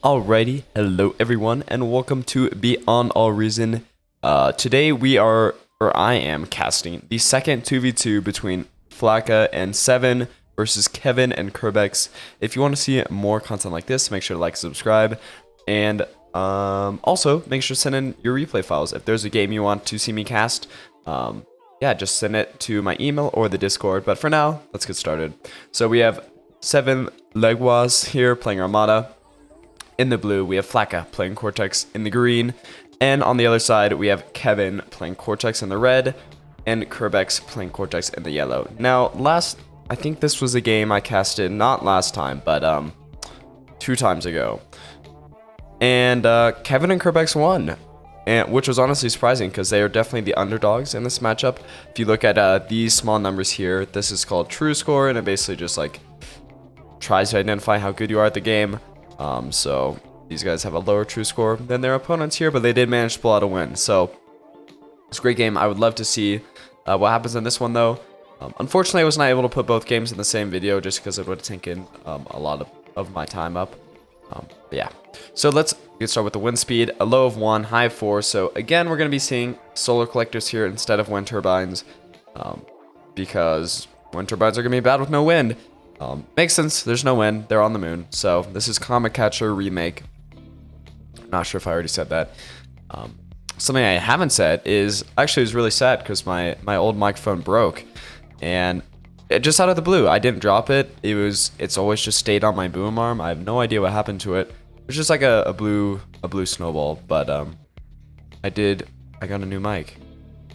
Alrighty, hello everyone, and welcome to Beyond All Reason. Today I am casting the second 2v2 between Flacca and Seven versus Kevin and Kerbex. If you want to see more content like this, make sure to like, subscribe, and also make sure to send in your replay files. If there's a game you want to see me cast, yeah, just send it to my email or the Discord. But for now, let's get started. So we have Seven Legwas here playing Armada. In the blue, we have Flacca playing Cortex in the green. And on the other side, we have Kevin playing Cortex in the red and Kerbex playing Cortex in the yellow. Now, I think this was a game I casted not last time, but 2 times ago. And Kevin and Kerbex won, which was honestly surprising because they are definitely the underdogs in this matchup. If you look at these small numbers here, this is called true score, and it basically just like tries to identify how good you are at the game. So these guys have a lower true score than their opponents here, but they did manage to pull out a win. So it's a great game. I would love to see what happens in this one, though. Unfortunately, I was not able to put both games in the same video just because it would have taken a lot of my time up. But yeah. So let's get started with the wind speed. A low of 1, high of 4. So again, we're going to be seeing solar collectors here instead of wind turbines, because wind turbines are going to be bad with no wind. Makes sense. There's no wind. They're on the moon. So this is Comet Catcher remake. Not sure if I already said that. Something I haven't said is actually, it was really sad because my old microphone broke, and it just out of the blue. I didn't drop it. It's always just stayed on my boom arm. I have no idea what happened to it. It's just like a blue snowball. But I got a new mic,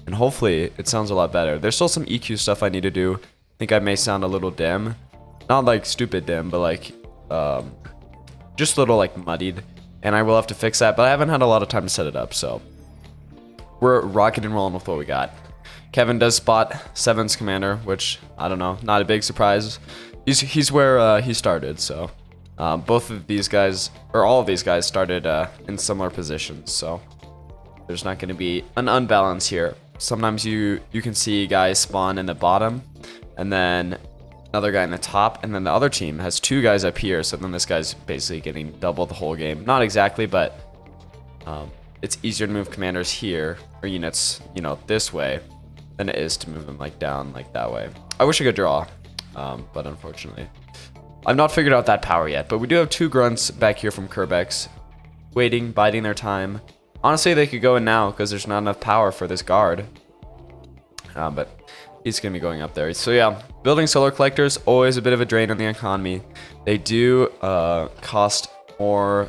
and hopefully it sounds a lot better. There's still some EQ stuff I need to do. I think I may sound a little dim. Not like stupid dim, but like just a little like muddied, and I will have to fix that, but I haven't had a lot of time to set it up, so we're rocking and rolling with what we got. Kevin does spot Seven's commander, which I don't know, not a big surprise. He's where he started, so both of these guys, or all of these guys, started in similar positions, so there's not going to be an unbalance here. Sometimes you can see guys spawn in the bottom, and then another guy in the top, and then the other team has 2 guys up here, so then this guy's basically getting double the whole game. Not exactly, but it's easier to move commanders here, or units, this way, than it is to move them like down like that way. I wish I could draw, but unfortunately I've not figured out that power yet. But we do have 2 grunts back here from Kerbex, waiting, biding their time. Honestly, they could go in now because there's not enough power for this guard, but he's going to be going up there. So yeah, building solar collectors, always a bit of a drain on the economy. They do cost more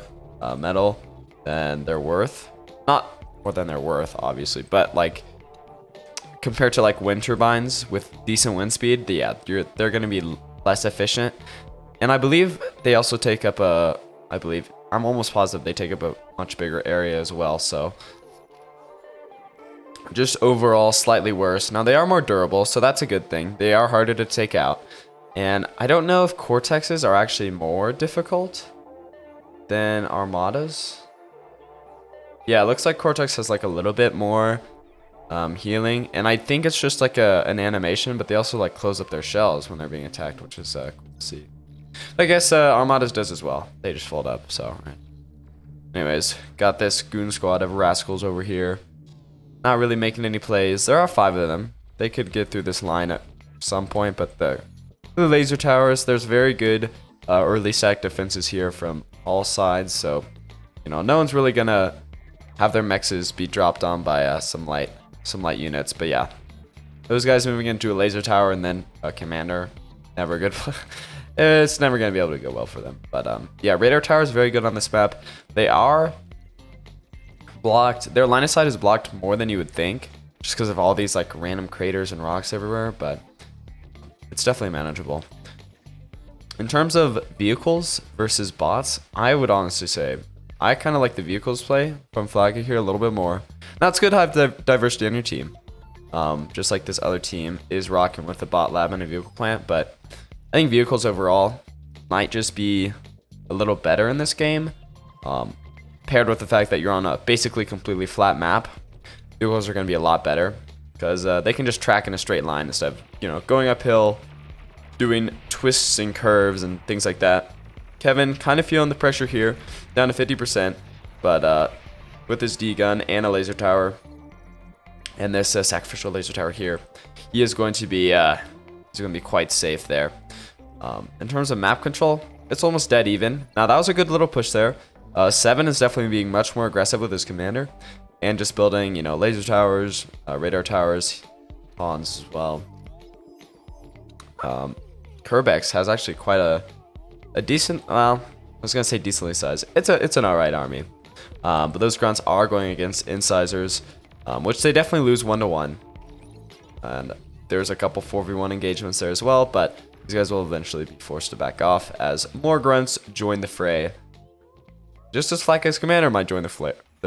metal than they're worth. Not more than they're worth, obviously, but like compared to like wind turbines with decent wind speed, yeah, they're going to be less efficient. And I believe they also take up I'm almost positive they take up a much bigger area as well, so just overall slightly worse. Now they are more durable, so that's a good thing. They are harder to take out, and I don't know if Cortexes are actually more difficult than Armadas. Yeah, it looks like Cortex has like a little bit more healing, and I think it's just like an animation, but they also like close up their shells when they're being attacked, which is cool to see. I guess Armadas does as well. They just fold up, so right. Anyways, got this goon squad of rascals over here. Not really making any plays. There are 5 of them. They could get through this line at some point, but the laser towers, there's very good early stack defenses here from all sides, so no one's really gonna have their mexes be dropped on by some light units. But yeah, those guys moving into a laser tower and then a commander, never good. It's never gonna be able to go well for them. But yeah, radar tower is very good on this map. They are blocked. Their line of sight is blocked more than you would think, just because of all these like random craters and rocks everywhere, but it's definitely manageable. In terms of vehicles versus bots, I would honestly say I kind of like the vehicles play from Flagga here a little bit more. Now it's good to have diversity on your team, just like this other team is rocking with a bot lab and a vehicle plant, but I think vehicles overall might just be a little better in this game, paired with the fact that you're on a basically completely flat map. Vehicles are going to be a lot better because they can just track in a straight line instead of going uphill, doing twists and curves and things like that. Kevin kind of feeling the pressure here, down to 50%, but with his D gun and a laser tower, and this sacrificial laser tower here, he is going to be quite safe there. In terms of map control, it's almost dead even. Now that was a good little push there. 7 is definitely being much more aggressive with his commander, and just building, you know, laser towers, radar towers, pawns as well. Kerbex has actually quite a decent, well, I was gonna say decently sized. It's an alright army, but those grunts are going against incisors, which they definitely lose 1-1, and there's a couple 4v1 engagements there as well, but these guys will eventually be forced to back off as more grunts join the fray. Just as Flacco's commander might join the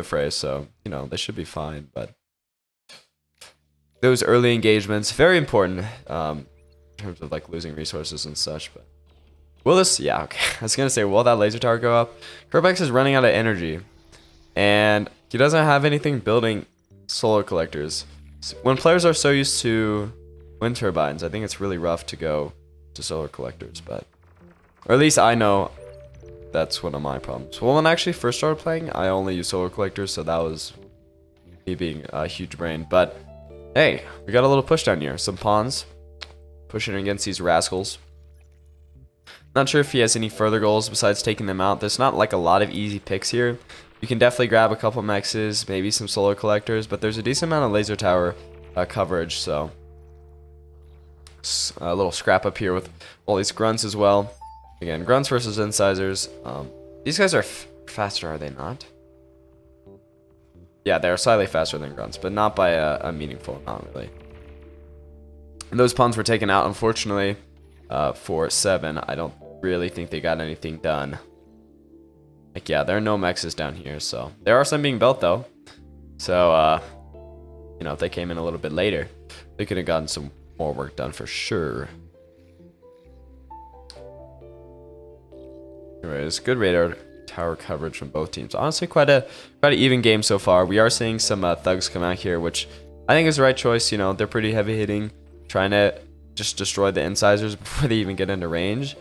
fray, so, you know, they should be fine, but those early engagements, very important, in terms of, like, losing resources and such, but will this, yeah, okay, I was gonna say, will that laser tower go up? Kerbex is running out of energy, and he doesn't have anything building solar collectors. When players are so used to wind turbines, I think it's really rough to go to solar collectors, but, or at least I know that's one of my problems. Well, when I actually first started playing, I only used solar collectors, so that was me being a huge brain. But hey, we got a little push down here. Some pawns pushing against these rascals. Not sure if he has any further goals besides taking them out. There's not like a lot of easy picks here. You can definitely grab a couple mexes, maybe some solar collectors, but there's a decent amount of laser tower coverage, so a little scrap up here with all these grunts as well. Again, grunts versus incisors. These guys are faster, are they not? Yeah, they're slightly faster than grunts, but not by a meaningful amount, really. And those pawns were taken out, unfortunately, for 7. I don't really think they got anything done. Like, yeah, there are no mexes down here, so there are some being built, though. So, you know, if they came in a little bit later, they could have gotten some more work done for sure. Anyways, good radar tower coverage from both teams. Honestly, quite an even game so far. We are seeing some thugs come out here, which I think is the right choice. You know, they're pretty heavy hitting, trying to just destroy the incisors before they even get into range.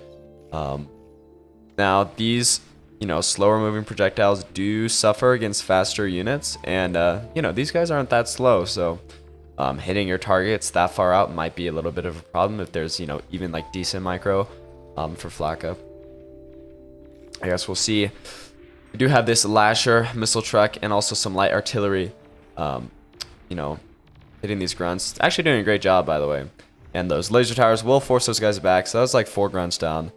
Now these, you know, slower moving projectiles do suffer against faster units, and you know, these guys aren't that slow, so hitting your targets that far out might be a little bit of a problem if there's, you know, even like decent micro for Flacco. I guess we'll see. We do have this Lasher missile truck and also some light artillery, you know, hitting these grunts. Actually doing a great job, by the way. And those laser towers will force those guys back. So that was like 4 grunts down.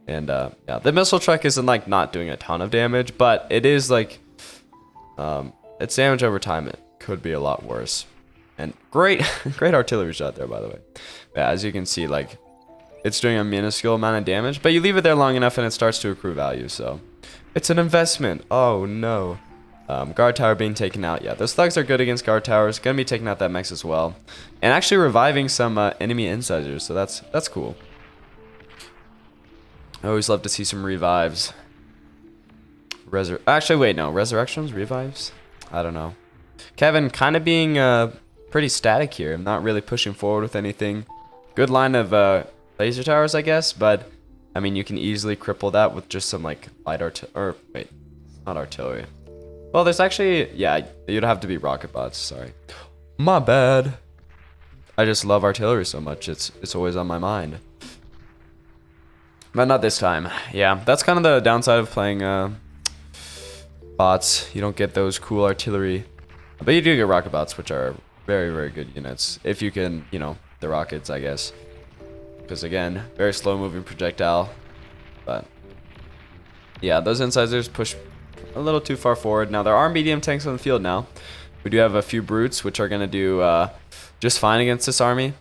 And yeah, the missile truck isn't like not doing a ton of damage, but it is like, its damage over time, it could be a lot worse. And great artillery shot there, by the way. Yeah, as you can see, like, it's doing a minuscule amount of damage, but you leave it there long enough and it starts to accrue value, so it's an investment. Oh no. Guard tower being taken out. Yeah, those thugs are good against guard towers. Gonna be taking out that mex as well, and actually reviving some enemy incisors, so that's cool. I always love to see some revives. Actually, wait, no, resurrections, revives. I don't know. Kevin kind of being pretty static here. Not really pushing forward with anything. Good line of laser towers, I guess, but I mean, you can easily cripple that with just some like light or wait, not artillery. Well, there's actually, yeah, you'd have to be rocket bots. Sorry, my bad. I just love artillery so much; it's always on my mind. But not this time. Yeah, that's kind of the downside of playing bots. You don't get those cool artillery, but you do get rocket bots, which are very, very good units if you can, you know, the rockets, I guess. Because again, very slow moving projectile, but yeah, those incisors push a little too far forward. Now there are medium tanks on the field now. We do have a few brutes, which are going to do just fine against this army.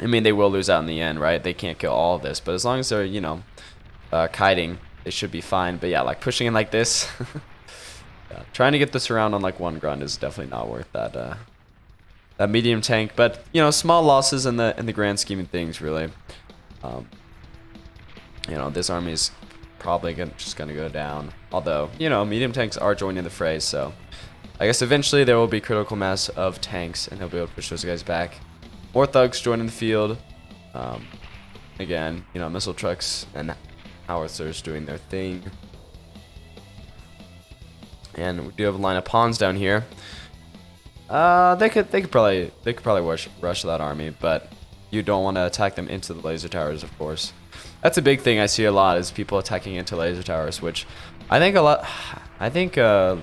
I mean, they will lose out in the end, right? They can't kill all of this, but as long as they're, you know, kiting, they should be fine. But yeah, like pushing in like this, yeah, trying to get this around on like 1 grunt is definitely not worth that. That medium tank, but you know, small losses in the grand scheme of things, really. You know, this army is probably just gonna go down. Although, you know, medium tanks are joining the fray, so I guess eventually there will be critical mass of tanks, and he'll be able to push those guys back. More thugs joining the field. Again, you know, missile trucks and howitzers doing their thing. And we do have a line of pawns down here. They could probably rush that army, but you don't want to attack them into the laser towers, of course. That's a big thing I see a lot, is people attacking into laser towers, which I think I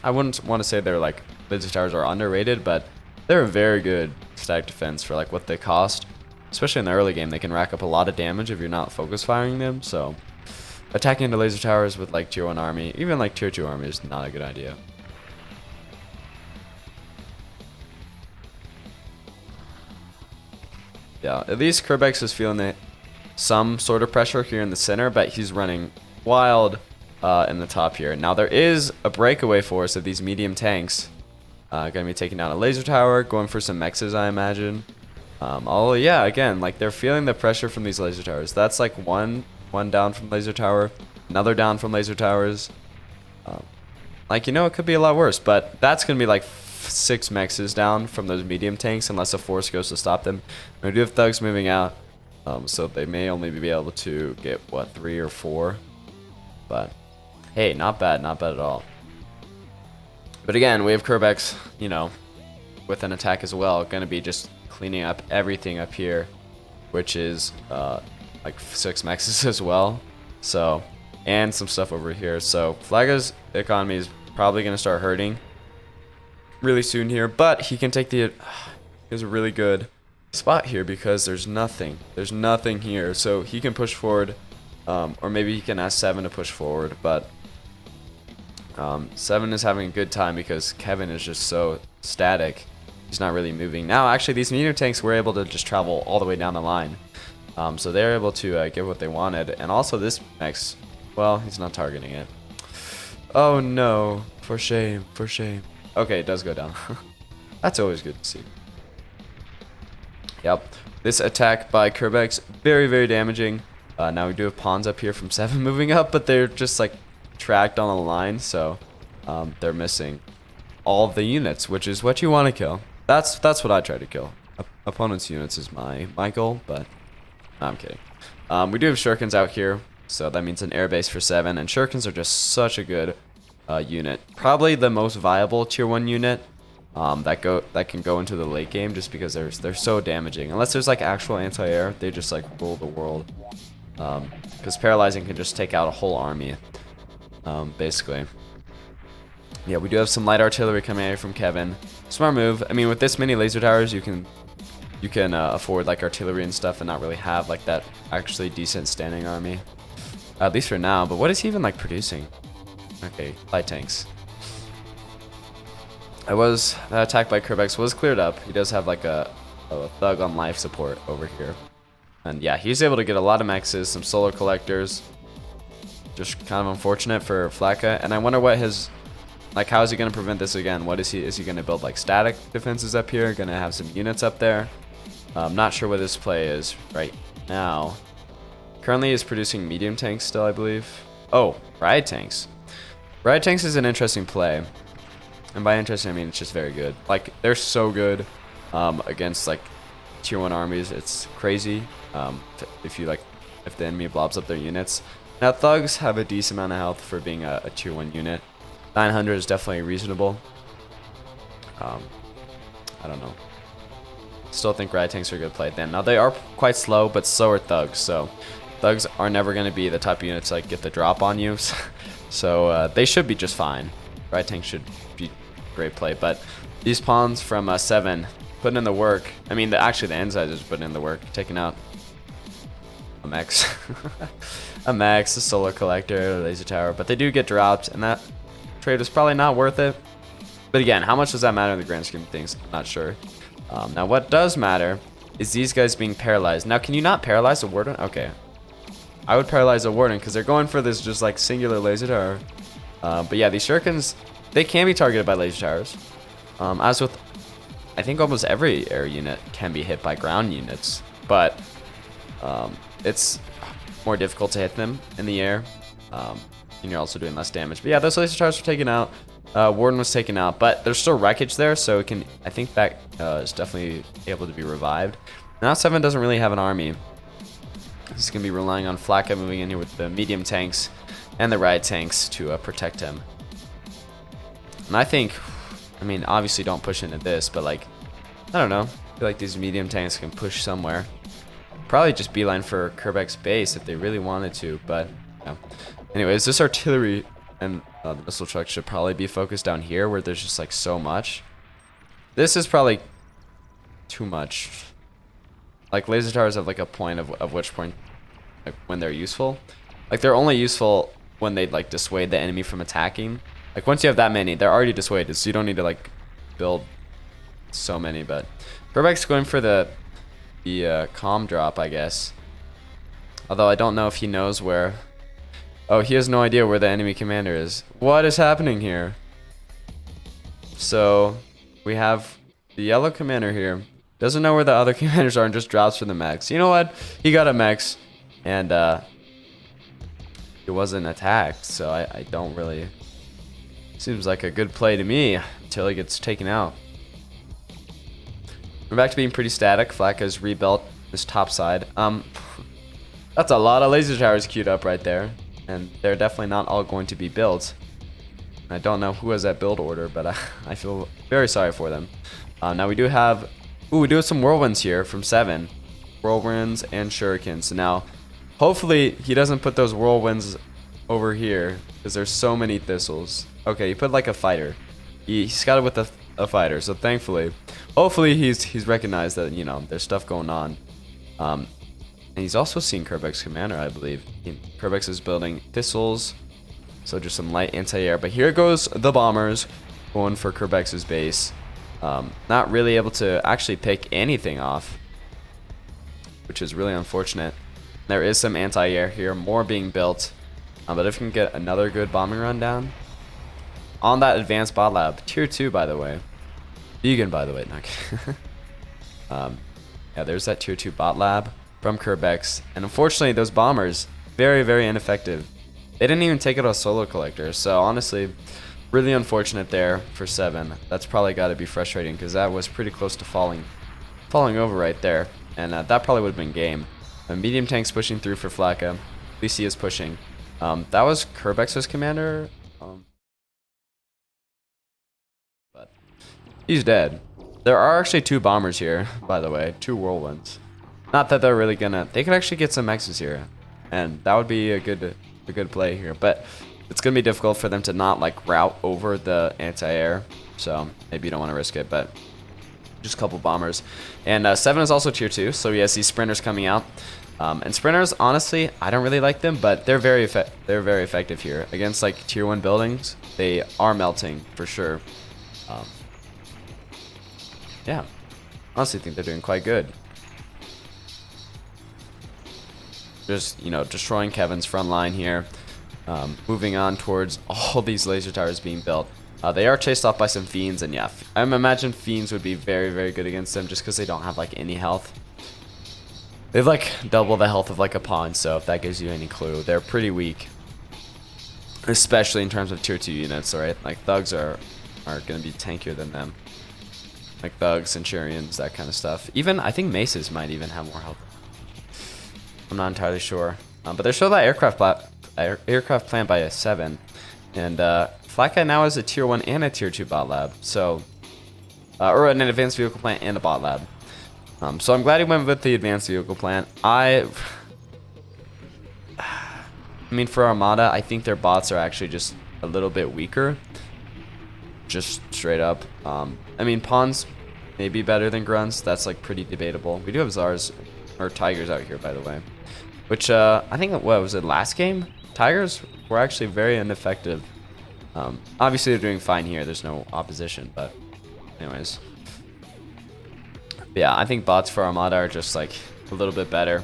wouldn't want to say they're like laser towers are underrated, but they're a very good static defense for like what they cost. Especially in the early game, they can rack up a lot of damage if you're not focus firing them. So attacking into laser towers with like tier 1 army, even like tier 2 army, is not a good idea. Yeah, at least Kerbex is feeling some sort of pressure here in the center, but he's running wild in the top here. Now there is a breakaway force of these medium tanks. Gonna be taking down a laser tower, going for some mexes, I imagine. Oh yeah, again, like they're feeling the pressure from these laser towers. That's like one down from laser tower, another down from laser towers. Like, you know, it could be a lot worse, but that's gonna be like 6 mexes down from those medium tanks unless a force goes to stop them. And we do have thugs moving out, so they may only be able to get what, 3 or 4. But hey, not bad at all. But again, we have Kerbex, you know, with an attack as well, gonna be just cleaning up everything up here, which is like 6 mexes as well. So, and some stuff over here. So Flaga's economy is probably gonna start hurting really soon here, but he can take the. He has a really good spot here because there's nothing here, so he can push forward, or maybe he can ask 7 to push forward, but 7 is having a good time because Kevin is just so static. He's not really moving. Now, actually, these medium tanks were able to just travel all the way down the line. So they're able to get what they wanted. And also this Mex, well, he's not targeting it. Oh no, for shame, for shame. Okay, it does go down. That's always good to see. Yep, this attack by Kerbex, very, very damaging. Now we do have pawns up here from 7 moving up, but they're just like tracked on the line, so they're missing all of the units, which is what you want to kill. That's what I try to kill. Opponent's units is my goal, but no, I'm kidding. We do have shurikens out here, so that means an airbase for 7, and shurikens are just such a good unit. Probably the most viable tier 1 unit that can go into the late game, just because they're so damaging. Unless there's like actual anti-air, they just like rule the world. Because paralyzing can just take out a whole army, basically. Yeah, we do have some light artillery coming out from Kevin. Smart move. I mean, with this many laser towers, you can afford like artillery and stuff and not really have like that actually decent standing army, at least for now. But what is he even like producing? Okay, light tanks. That attack by Kerbex was cleared up. He does have like a thug on life support over here, and yeah, he's able to get a lot of mexes, some solar collectors. Just kind of unfortunate for Flaka, and I wonder what his, like, how is he going to prevent this again? What is he going to build like static defenses up here? Going to have some units up there? I'm not sure what his play is right now. Currently is producing medium tanks still, I believe. Oh, riot tanks. Riot tanks is an interesting play. And by interesting, I mean it's just very good. Like, they're so good against like tier 1 armies. It's crazy. If the enemy blobs up their units. Now, thugs have a decent amount of health for being a tier 1 unit. 900 is definitely reasonable. I don't know. Still think riot tanks are a good play then. Now, they are quite slow, but so are thugs. So thugs are never going to be the type of units like get the drop on you. So they should be just fine. Riot tanks should be great play. But these pawns from 7 putting in the work. I mean, actually the insiders putting in the work, taking out a mex. A mex, a solar collector, a laser tower. But they do get dropped, and that trade is probably not worth it. But again, how much does that matter in the grand scheme of things? I'm not sure. Now, what does matter is these guys being paralyzed. Now, can you not paralyze a warden? Okay. I would paralyze a warden because they're going for this just like singular laser tower. But yeah, these shurikens, they can be targeted by laser towers. As with, I think almost every air unit can be hit by ground units. But it's more difficult to hit them in the air. And you're also doing less damage. But yeah, those laser towers were taken out. Warden was taken out, but there's still wreckage there, so it can. I think that is definitely able to be revived. Now 7 doesn't really have an army, He's going to be relying on Flaka moving in here with the medium tanks and the riot tanks to protect him. And I think, I mean, obviously don't push into this, but like, I don't know. I feel like these medium tanks can push somewhere. Probably just beeline for Kerbek's base if they really wanted to, but yeah. Anyways, this artillery and the missile truck should probably be focused down here where there's just like so much. This is probably too much. Like laser towers have like a point of which point, like when they're useful. Like they're only useful when they like dissuade the enemy from attacking. Like once you have that many, they're already dissuaded, so you don't need to like build so many. But Kerbek's going for the comm drop, I guess. Although I don't know if he knows where. Oh, he has no idea where the enemy commander is. What is happening here? So we have the yellow commander here. Doesn't know where the other commanders are and just drops for the mechs. You know what? He got a mechs and it wasn't attacked, so I don't really. Seems like a good play to me until he gets taken out. We're back to being pretty static. Flaka's rebuilt this top side. That's a lot of laser towers queued up right there, and they're definitely not all going to be built. I don't know who has that build order, but I feel very sorry for them. Now we do have, we do have some whirlwinds here from 7, whirlwinds and shurikens. So now, hopefully he doesn't put those whirlwinds over here because there's so many thistles. Okay, he put like a fighter. He scouted with a fighter, so thankfully, hopefully he's recognized that, you know, there's stuff going on. And he's also seen Kerbek's commander, I believe. Kerbek's is building thistles, so just some light anti-air. But here goes the bombers going for Kerbek's base. Not really able to actually pick anything off, which is really unfortunate. There is some anti-air here, more being built. But if we can get another good bombing run down on that advanced bot lab, tier 2 by the way, vegan by the way, yeah, there's that tier 2 bot lab from Kerbek's, and unfortunately those bombers very ineffective. They didn't even take out a solo collector, so honestly really unfortunate there for 7. That's probably got to be frustrating because that was pretty close to falling over right there, and that probably would have been game. Medium tanks pushing through for Flaka. BC is pushing. That was Kerbek's commander. But he's dead. There are actually 2 bombers here, by the way. 2 whirlwinds. Not that they're really gonna. They could actually get some X's here, and that would be a good play here. But it's gonna be difficult for them to not like route over the anti-air. So maybe you don't want to risk it. But just a couple bombers, and 7 is also tier 2. So he has these sprinters coming out. And sprinters, honestly, I don't really like them, but they're very effective here against like tier 1 buildings. They are melting for sure. Yeah, honestly think they're doing quite good. Just, you know, destroying Kevin's front line here. Moving on towards all these laser towers being built. They are chased off by some fiends, and yeah, I imagine fiends would be very good against them just because they don't have like any health. They've like double the health of like a pawn, so if that gives you any clue, they're pretty weak. Especially in terms of tier 2 units, right? Like thugs are gonna be tankier than them. Like thugs, centurions, that kind of stuff. Even I think maces might even have more health. I'm not entirely sure. But they show that aircraft plant by a 7. And Flaka now has a tier 1 and a tier 2 bot lab. So or an advanced vehicle plant and a bot lab. So I'm glad he went with the advanced vehicle plant. I mean, for Armada, I think their bots are actually just a little bit weaker. Just straight up. I mean, pawns may be better than grunts. That's like pretty debatable. We do have Zars or Tigers out here, by the way. Which I think, what was it, last game? Tigers were actually very ineffective. Obviously, they're doing fine here. There's no opposition, but anyways. But yeah, I think bots for Armada are just like a little bit better.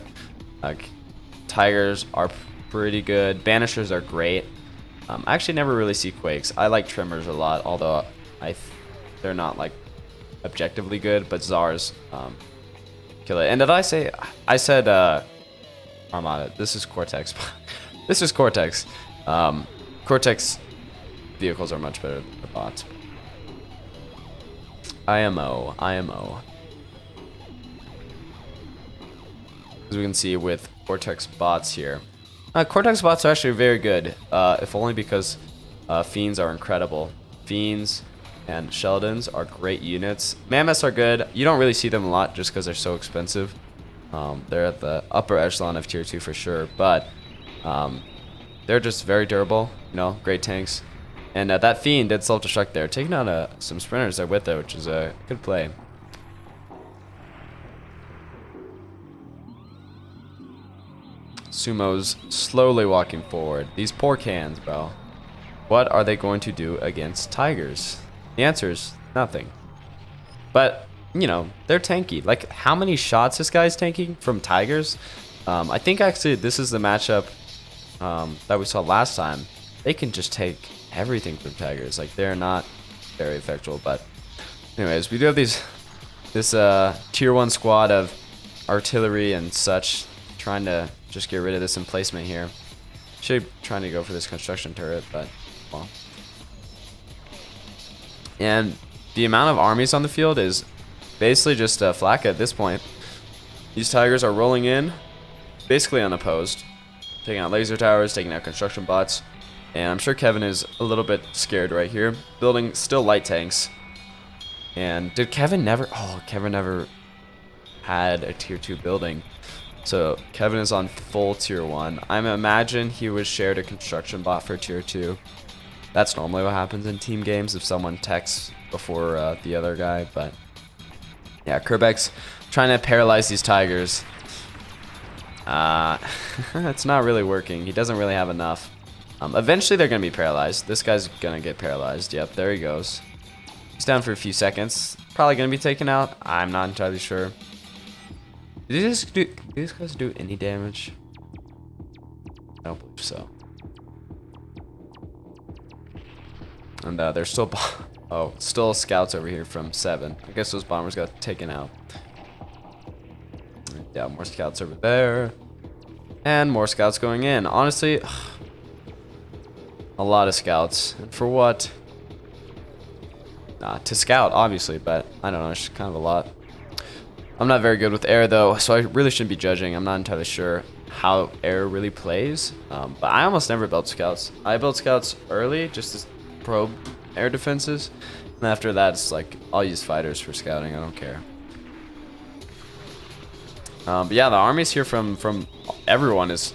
Like Tigers are pretty good. Banishers are great. I actually never really see Quakes. I like Trimmers a lot, although they're not like objectively good. But Zars kill it. And did I say? I said Armada. This is Cortex. This is Cortex. Cortex vehicles are much better than the bots. IMO. as we can see with Cortex bots here. Cortex bots are actually very good, if only because Fiends are incredible. Fiends and Sheldons are great units. Mammoths are good. You don't really see them a lot just because they're so expensive. They're at the upper echelon of tier 2 for sure, but they're just very durable, you know, great tanks. And that Fiend did self-destruct there, taking out some sprinters there with it, which is a good play. Sumo's slowly walking forward. These poor cans, bro. What are they going to do against Tigers? The answer is nothing. But, you know, they're tanky. Like, how many shots this guy's tanking from Tigers? I think actually this is the matchup that we saw last time. They can just take everything from Tigers. Like, they're not very effectual. But anyways, we do have this tier 1 squad of artillery and such, trying to just get rid of this emplacement here. Should be trying to go for this construction turret, but well. And the amount of armies on the field is basically just flak at this point. These Tigers are rolling in, basically unopposed, taking out laser towers, taking out construction bots, and I'm sure Kevin is a little bit scared right here. Building still light tanks. And did Kevin never? Oh, Kevin never had a tier 2 building. So Kevin is on full tier 1. I imagine he was shared a construction bot for tier 2. That's normally what happens in team games if someone texts before the other guy. But yeah, Kerbeck's trying to paralyze these Tigers. It's not really working. He doesn't really have enough. Eventually they're going to be paralyzed. This guy's going to get paralyzed. Yep, there he goes. He's down for a few seconds. Probably going to be taken out. I'm not entirely sure. Do these guys do any damage? I don't believe so. And there's still still scouts over here from 7. I guess those bombers got taken out. Yeah, more scouts over there. And more scouts going in. Honestly, a lot of scouts. And for what? To scout, obviously, but I don't know, it's kind of a lot. I'm not very good with air though, so I really shouldn't be judging. I'm not entirely sure how air really plays, but I almost never build scouts. I build scouts early just to probe air defenses, and after that it's like I'll use fighters for scouting. I don't care. But yeah, the armies here from everyone is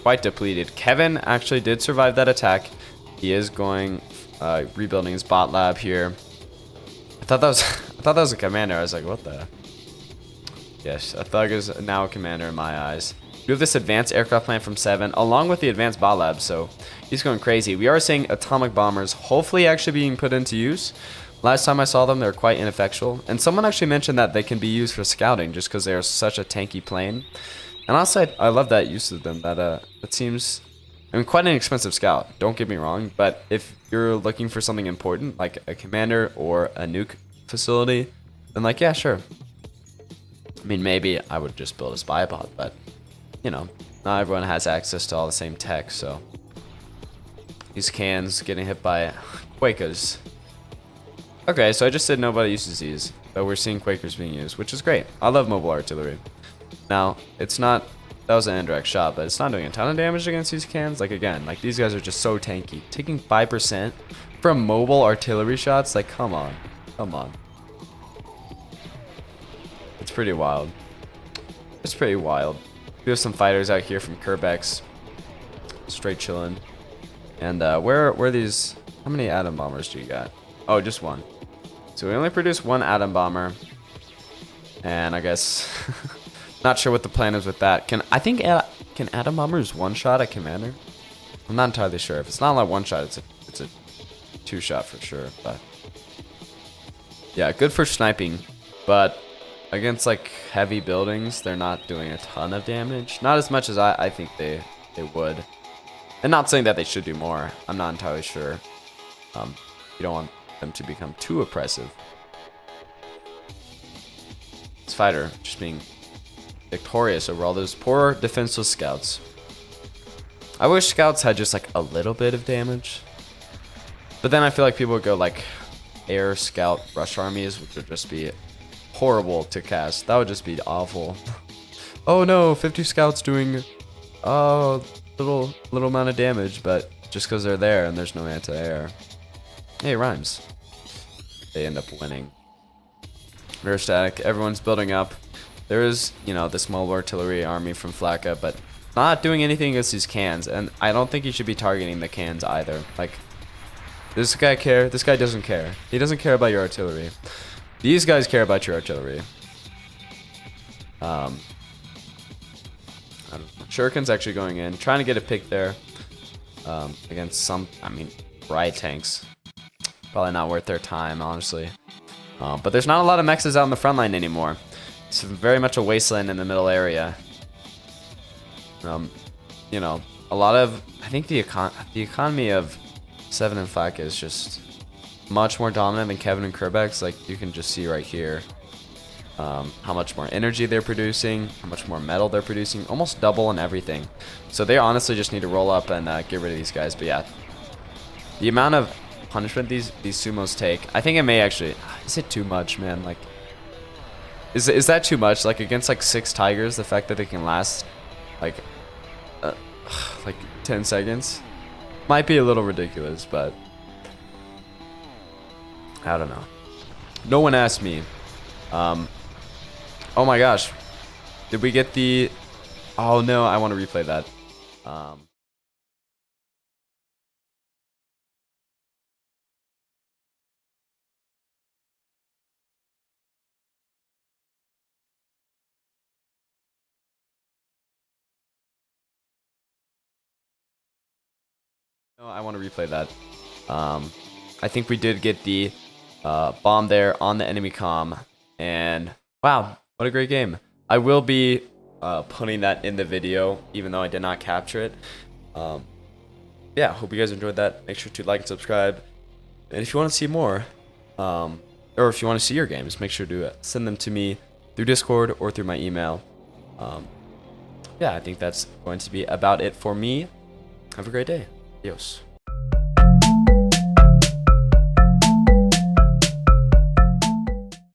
quite depleted. Kevin actually did survive that attack. He is going rebuilding his bot lab here. I thought that was a commander. I was like, what the? Yes, a thug is now a commander in my eyes. We have this advanced aircraft plant from 7, along with the advanced bot lab, so he's going crazy. We are seeing atomic bombers hopefully actually being put into use. Last time I saw them, they were quite ineffectual, and someone actually mentioned that they can be used for scouting just because they are such a tanky plane. And honestly, I love that use of them. That seems, I mean, quite an expensive scout. Don't get me wrong, but if you're looking for something important like a commander or a nuke facility, then like yeah, sure. I mean, maybe I would just build a spy bot, but, you know, not everyone has access to all the same tech, so. These cans getting hit by Quakers. Okay, so I just said nobody uses these, but we're seeing Quakers being used, which is great. I love mobile artillery. Now, it's not, that was an indirect shot, but it's not doing a ton of damage against these cans. Like, again, like, these guys are just so tanky. Taking 5% from mobile artillery shots, like, come on. Come on. It's pretty wild. It's pretty wild. We have some fighters out here from Kerbeck's. Straight chilling. And where are these? How many atom bombers do you got? Oh, just one. So we only produce one atom bomber. And I guess not sure what the plan is with that. Can atom bombers one shot a commander? I'm not entirely sure. If it's not like one shot, it's a 2-shot for sure. But yeah, good for sniping, but against like heavy buildings, they're not doing a ton of damage. Not as much as I think they would. And not saying that they should do more. I'm not entirely sure. You don't want them to become too oppressive. This fighter just being victorious over all those poor defenseless scouts. I wish scouts had just like a little bit of damage. But then I feel like people would go like air scout rush armies, which would just be horrible to cast. That would just be awful. Oh no, 50 scouts doing little amount of damage, but just because they're there and there's no anti-air. Hey, it rhymes. They end up winning. Very static. Everyone's building up. There is, you know, the small artillery army from Flaka, but not doing anything against these cans. And I don't think you should be targeting the cans either. Like, does this guy care? This guy doesn't care. He doesn't care about your artillery. These guys care about your artillery. I don't know. Shuriken's actually going in, trying to get a pick there against some, I mean, riot tanks. Probably not worth their time, honestly. But there's not a lot of mexes out in the front line anymore. It's very much a wasteland in the middle area. You know, a lot of, I think the economy of 7 and Flak is just much more dominant than Kevin and Kerbeck's. Like, you can just see right here how much more energy they're producing, how much more metal they're producing, almost double in everything. So they honestly just need to roll up and get rid of these guys. But yeah, the amount of punishment these sumos take, I think it may actually, is it too much, man? Like, is that too much? Like, against like 6 tigers, the fact that they can last like 10 seconds might be a little ridiculous, but I don't know. No one asked me. Oh my gosh, did we get the, oh no, I want to replay that. No, I want to replay that. I think we did get the bomb there on the enemy comm, and wow, what a great game. I will be putting that in the video, even though I did not capture it. Yeah, hope you guys enjoyed that. Make sure to like and subscribe. And if you want to see more, or if you want to see your games, make sure to send them to me through Discord or through my email. Yeah, I think that's going to be about it for me. Have a great day. Adios.